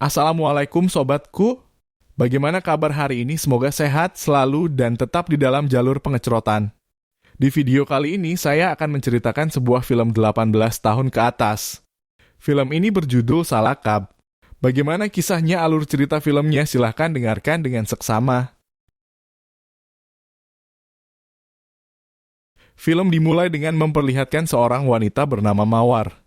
Assalamualaikum sobatku, bagaimana kabar hari ini? Semoga sehat selalu dan tetap di dalam jalur pengecerotan. Di video kali ini saya akan menceritakan sebuah film 18 tahun ke atas. Film ini berjudul Salakab. Bagaimana kisahnya, alur cerita filmnya? Silahkan dengarkan dengan seksama. Film dimulai dengan memperlihatkan seorang wanita bernama Mawar.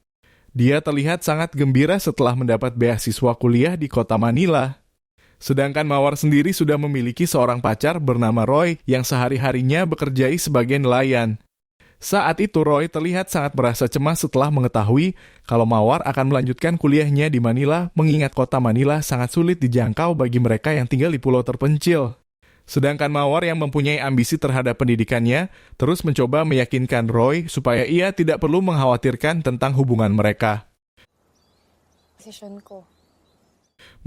Dia terlihat sangat gembira setelah mendapat beasiswa kuliah di kota Manila. Sedangkan Mawar sendiri sudah memiliki seorang pacar bernama Roy yang sehari-harinya bekerjai sebagai nelayan. Saat itu Roy terlihat sangat merasa cemas setelah mengetahui kalau Mawar akan melanjutkan kuliahnya di Manila, mengingat kota Manila sangat sulit dijangkau bagi mereka yang tinggal di pulau terpencil. Sedangkan Mawar yang mempunyai ambisi terhadap pendidikannya terus mencoba meyakinkan Roy supaya ia tidak perlu mengkhawatirkan tentang hubungan mereka.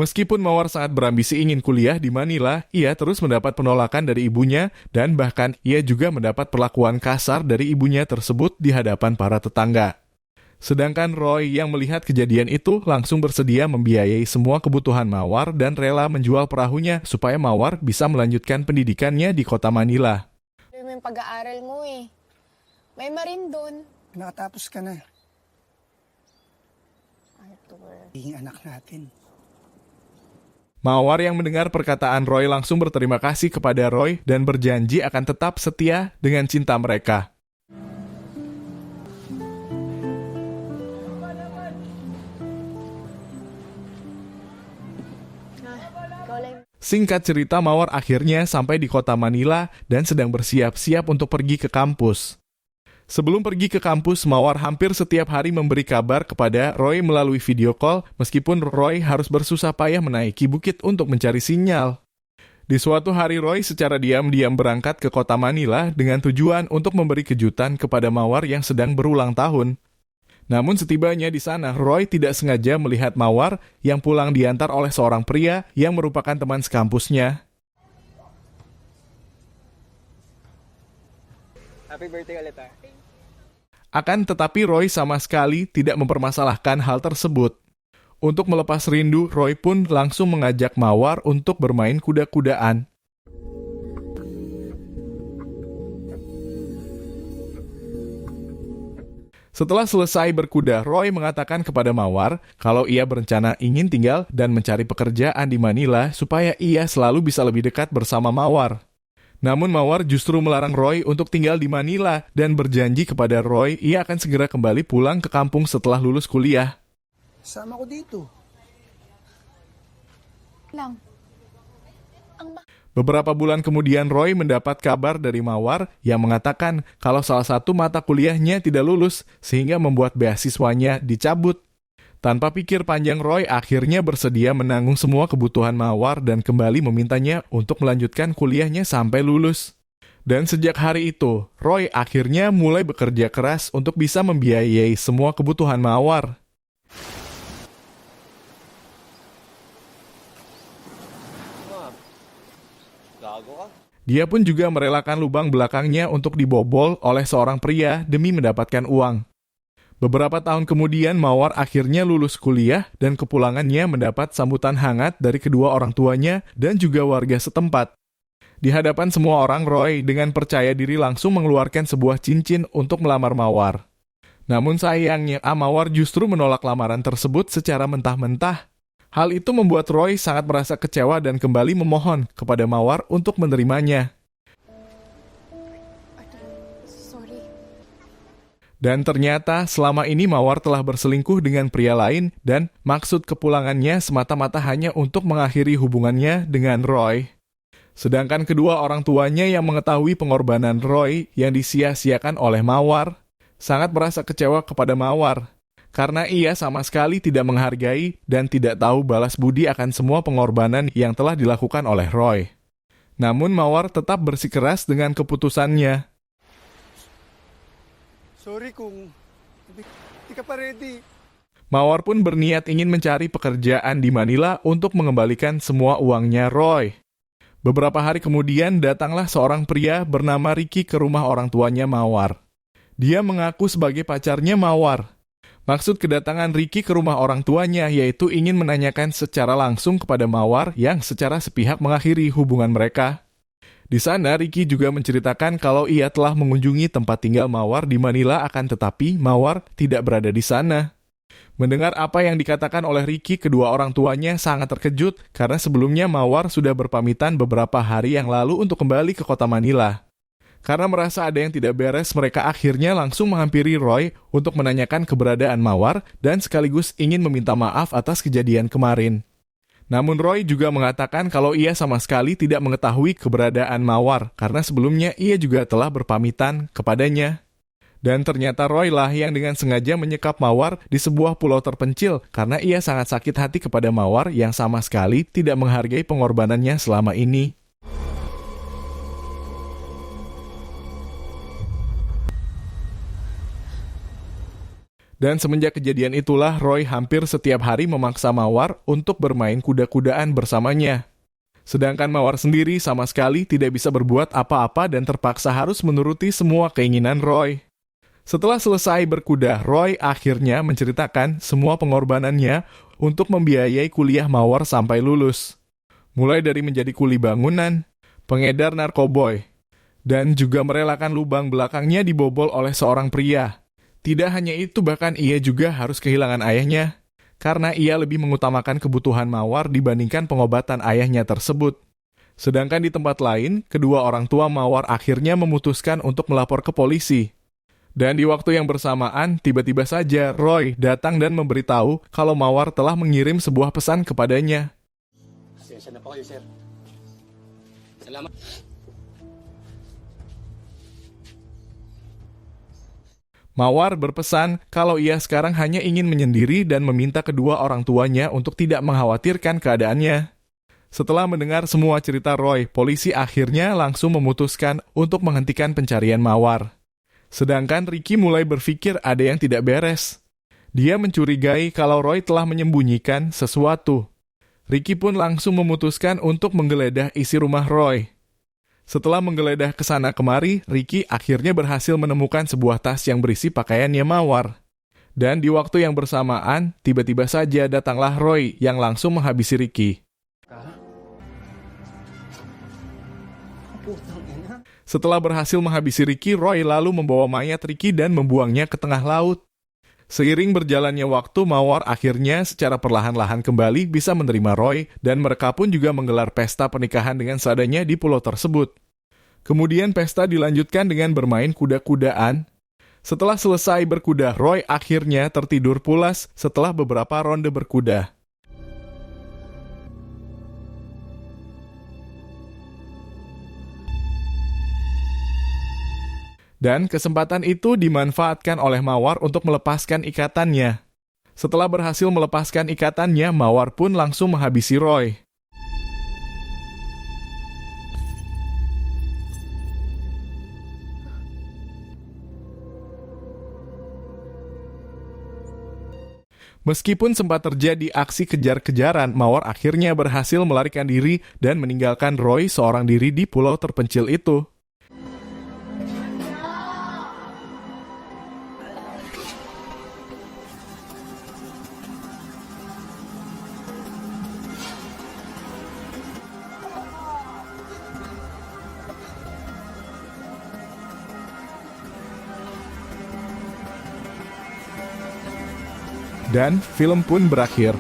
Meskipun Mawar sangat berambisi ingin kuliah di Manila, ia terus mendapat penolakan dari ibunya dan bahkan ia juga mendapat perlakuan kasar dari ibunya tersebut di hadapan para tetangga. Sedangkan Roy yang melihat kejadian itu langsung bersedia membiayai semua kebutuhan Mawar dan rela menjual perahunya supaya Mawar bisa melanjutkan pendidikannya di kota Manila. Yung pag-aaral mo May marindon. Nakatapos ka na. Hinging anak natin. Mawar yang mendengar perkataan Roy langsung berterima kasih kepada Roy dan berjanji akan tetap setia dengan cinta mereka. Singkat cerita, Mawar akhirnya sampai di kota Manila dan sedang bersiap-siap untuk pergi ke kampus. Sebelum pergi ke kampus, Mawar hampir setiap hari memberi kabar kepada Roy melalui video call, meskipun Roy harus bersusah payah menaiki bukit untuk mencari sinyal. Di suatu hari, Roy secara diam-diam berangkat ke kota Manila dengan tujuan untuk memberi kejutan kepada Mawar yang sedang berulang tahun. Namun setibanya di sana, Roy tidak sengaja melihat Mawar yang pulang diantar oleh seorang pria yang merupakan teman sekampusnya. Happy birthday ulit Akan tetapi Roy sama sekali tidak mempermasalahkan hal tersebut. Untuk melepas rindu, Roy pun langsung mengajak Mawar untuk bermain kuda-kudaan. Setelah selesai berkuda, Roy mengatakan kepada Mawar kalau ia berencana ingin tinggal dan mencari pekerjaan di Manila supaya ia selalu bisa lebih dekat bersama Mawar. Namun Mawar justru melarang Roy untuk tinggal di Manila dan berjanji kepada Roy ia akan segera kembali pulang ke kampung setelah lulus kuliah. Sama ko dito. Beberapa bulan kemudian Roy mendapat kabar dari Mawar yang mengatakan kalau salah satu mata kuliahnya tidak lulus sehingga membuat beasiswanya dicabut. Tanpa pikir panjang, Roy akhirnya bersedia menanggung semua kebutuhan Mawar dan kembali memintanya untuk melanjutkan kuliahnya sampai lulus. Dan sejak hari itu, Roy akhirnya mulai bekerja keras untuk bisa membiayai semua kebutuhan Mawar. Dia pun juga merelakan lubang belakangnya untuk dibobol oleh seorang pria demi mendapatkan uang. Beberapa tahun kemudian, Mawar akhirnya lulus kuliah dan kepulangannya mendapat sambutan hangat dari kedua orang tuanya dan juga warga setempat. Di hadapan semua orang, Roy dengan percaya diri langsung mengeluarkan sebuah cincin untuk melamar Mawar. Namun sayangnya, Mawar justru menolak lamaran tersebut secara mentah-mentah. Hal itu membuat Roy sangat merasa kecewa dan kembali memohon kepada Mawar untuk menerimanya. Dan ternyata selama ini Mawar telah berselingkuh dengan pria lain dan maksud kepulangannya semata-mata hanya untuk mengakhiri hubungannya dengan Roy. Sedangkan kedua orang tuanya yang mengetahui pengorbanan Roy yang disia-siakan oleh Mawar sangat merasa kecewa kepada Mawar. Karena ia sama sekali tidak menghargai dan tidak tahu balas budi akan semua pengorbanan yang telah dilakukan oleh Roy. Namun Mawar tetap bersikeras dengan keputusannya. Sorry kung hindi ka pa ready. Mawar pun berniat ingin mencari pekerjaan di Manila untuk mengembalikan semua uangnya Roy. Beberapa hari kemudian datanglah seorang pria bernama Ricky ke rumah orang tuanya Mawar. Dia mengaku sebagai pacarnya Mawar. Maksud kedatangan Ricky ke rumah orang tuanya yaitu ingin menanyakan secara langsung kepada Mawar yang secara sepihak mengakhiri hubungan mereka. Di sana, Ricky juga menceritakan kalau ia telah mengunjungi tempat tinggal Mawar di Manila akan tetapi Mawar tidak berada di sana. Mendengar apa yang dikatakan oleh Ricky, kedua orang tuanya sangat terkejut karena sebelumnya Mawar sudah berpamitan beberapa hari yang lalu untuk kembali ke kota Manila. Karena merasa ada yang tidak beres, mereka akhirnya langsung menghampiri Roy untuk menanyakan keberadaan Mawar dan sekaligus ingin meminta maaf atas kejadian kemarin. Namun Roy juga mengatakan kalau ia sama sekali tidak mengetahui keberadaan Mawar karena sebelumnya ia juga telah berpamitan kepadanya. Dan ternyata Roy lah yang dengan sengaja menyekap Mawar di sebuah pulau terpencil karena ia sangat sakit hati kepada Mawar yang sama sekali tidak menghargai pengorbanannya selama ini. Dan semenjak kejadian itulah Roy hampir setiap hari memaksa Mawar untuk bermain kuda-kudaan bersamanya. Sedangkan Mawar sendiri sama sekali tidak bisa berbuat apa-apa dan terpaksa harus menuruti semua keinginan Roy. Setelah selesai berkuda, Roy akhirnya menceritakan semua pengorbanannya untuk membiayai kuliah Mawar sampai lulus. Mulai dari menjadi kuli bangunan, pengedar narkoboy, dan juga merelakan lubang belakangnya dibobol oleh seorang pria. Tidak hanya itu, bahkan ia juga harus kehilangan ayahnya, karena ia lebih mengutamakan kebutuhan Mawar dibandingkan pengobatan ayahnya tersebut. Sedangkan di tempat lain, kedua orang tua Mawar akhirnya memutuskan untuk melapor ke polisi. Dan di waktu yang bersamaan, tiba-tiba saja Roy datang dan memberitahu kalau Mawar telah mengirim sebuah pesan kepadanya. Pasensya na po kayo, sir. Salamat. Mawar berpesan kalau ia sekarang hanya ingin menyendiri dan meminta kedua orang tuanya untuk tidak mengkhawatirkan keadaannya. Setelah mendengar semua cerita Roy, polisi akhirnya langsung memutuskan untuk menghentikan pencarian Mawar. Sedangkan Ricky mulai berpikir ada yang tidak beres. Dia mencurigai kalau Roy telah menyembunyikan sesuatu. Ricky pun langsung memutuskan untuk menggeledah isi rumah Roy. Setelah menggeledah ke sana kemari, Ricky akhirnya berhasil menemukan sebuah tas yang berisi pakaiannya Mawar. Dan di waktu yang bersamaan, tiba-tiba saja datanglah Roy yang langsung menghabisi Ricky. Setelah berhasil menghabisi Ricky, Roy lalu membawa mayat Ricky dan membuangnya ke tengah laut. Seiring berjalannya waktu, Mawar akhirnya secara perlahan-lahan kembali bisa menerima Roy dan mereka pun juga menggelar pesta pernikahan dengan seadanya di pulau tersebut. Kemudian pesta dilanjutkan dengan bermain kuda-kudaan. Setelah selesai berkuda, Roy akhirnya tertidur pulas setelah beberapa ronde berkuda. Dan kesempatan itu dimanfaatkan oleh Mawar untuk melepaskan ikatannya. Setelah berhasil melepaskan ikatannya, Mawar pun langsung menghabisi Roy. Meskipun sempat terjadi aksi kejar-kejaran, Mawar akhirnya berhasil melarikan diri dan meninggalkan Roy seorang diri di pulau terpencil itu. Dan film pun berakhir.